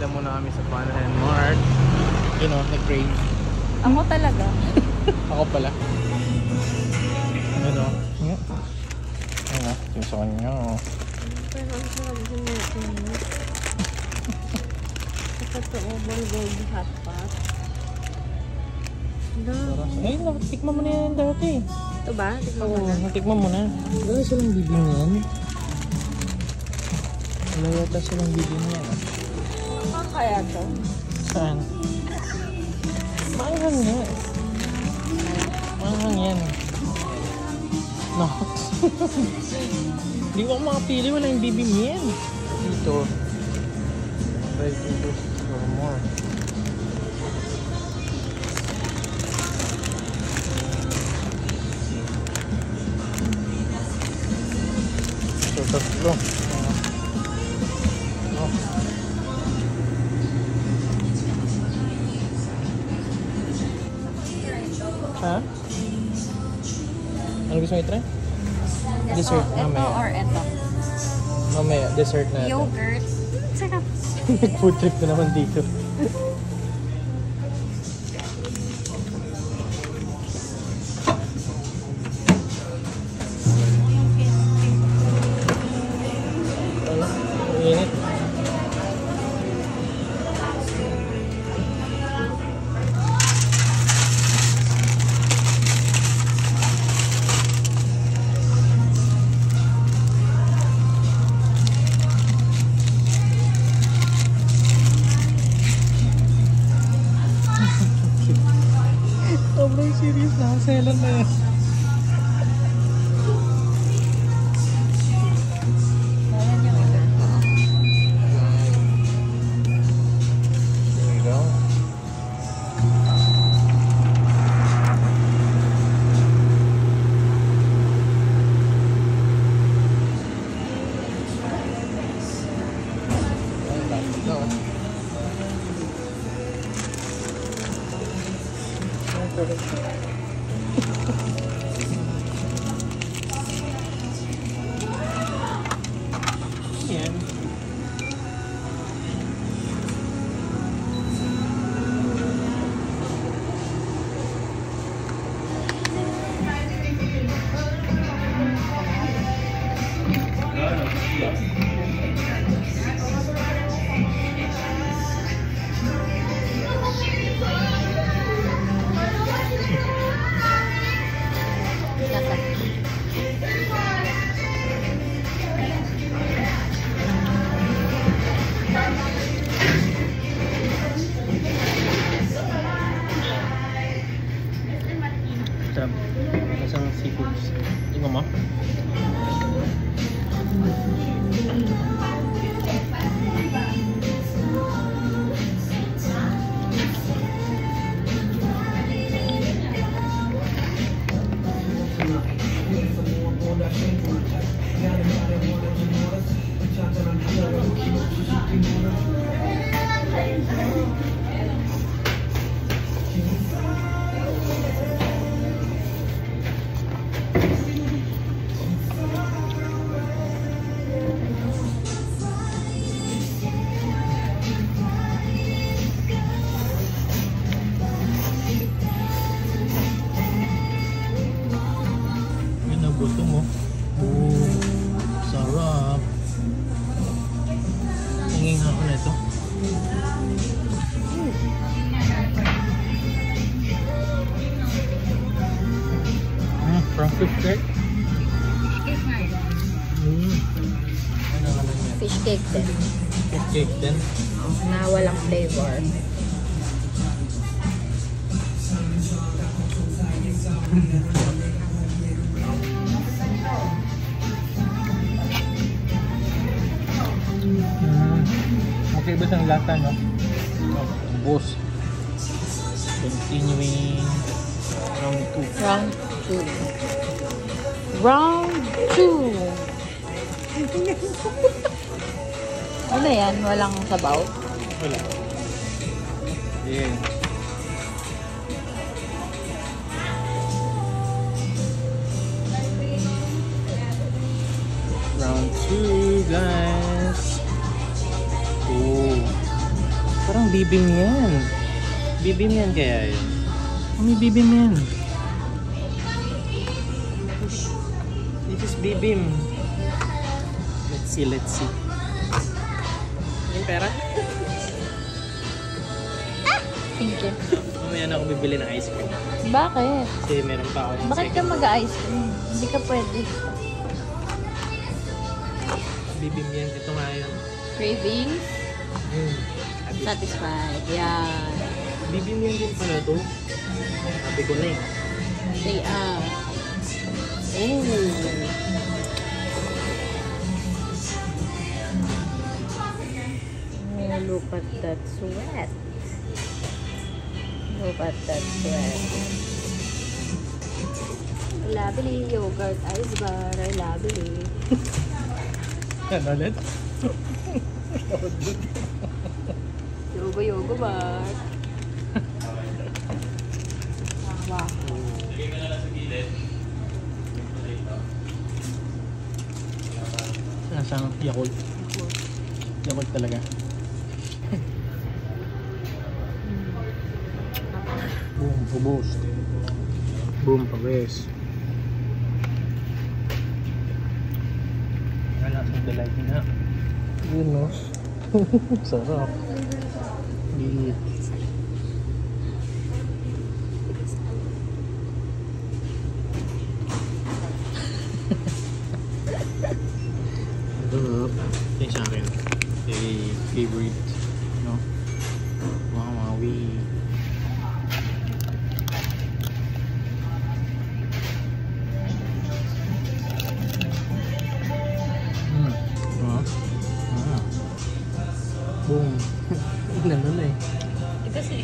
Pila muna kami sa Panahan Mart. You know, nag-crave. Ako talaga. Ako pala. Ano? Ano? Yung sa kanya. Pero ang sarap din ito. Sa totoo, bulgogi hotpot. Ay, natikman mo na yan dati. Ito ba? Tikman mo Oo, na. natikman mo na. Wala silang bibing yan. Wala yata silang bibing yan. Saan kaya ito? Saan? Maanghang nga. Maanghang yan. No. Hindi ko makapili. Wala yung bibing yan. Dito. Try to for more. So, tatlo. No. Ha? Ano gusto mo i-try? Dessert Ito mamaya. or ito? Mamaya, dessert na ito. Yogurt. Sarap. Nag-food trip na naman dito. Ano? Init. Sobrang serious na. Selan na yan. Ayan yung ito. There you go. Yan. Sarap. Masang seafoods. Tingnan mo. Yan na gusto mo. Oh, sarap. Tingin nga ako na ito. From fish cake? Ano naman yan? Fish cake din. Fish cake din? Na walang flavor. Okay ba siyang lasa, no? Boss. Continuing round 2. Round 2. Round 2. Ano yan? Walang sabaw? Wala. Yeah. Round 2, guys. Oh. bibim yan. Bibim yan kaya yun. May bibim yan. This is bibim. Let's see. Yung pera? Thank you. Mamaya na ako bibili ng ice cream. Bakit? Kasi meron pa ako. Bakit ka mag-ice cream? Hindi ka pwede. Bibim yan. Ito nga yun. Cravings? Satisfied. Yan. Bibim yan din pala to. Sabi ko na eh. Say Oh! Oh, look at that sweat. Look at that sweat. Lovely yogurt ice bar. Lovely. Yan ulit? Yogo bar. Wow. Nasaan Yakult? Yakult talaga. Boom, ubos. Boom, pawis. Wala sa delight na. Yun no? Sarap. Gigit. Sarap. Ito yung sa akin. Very favorite. No? Wow, mawi. Boom. Ganun eh. Kasi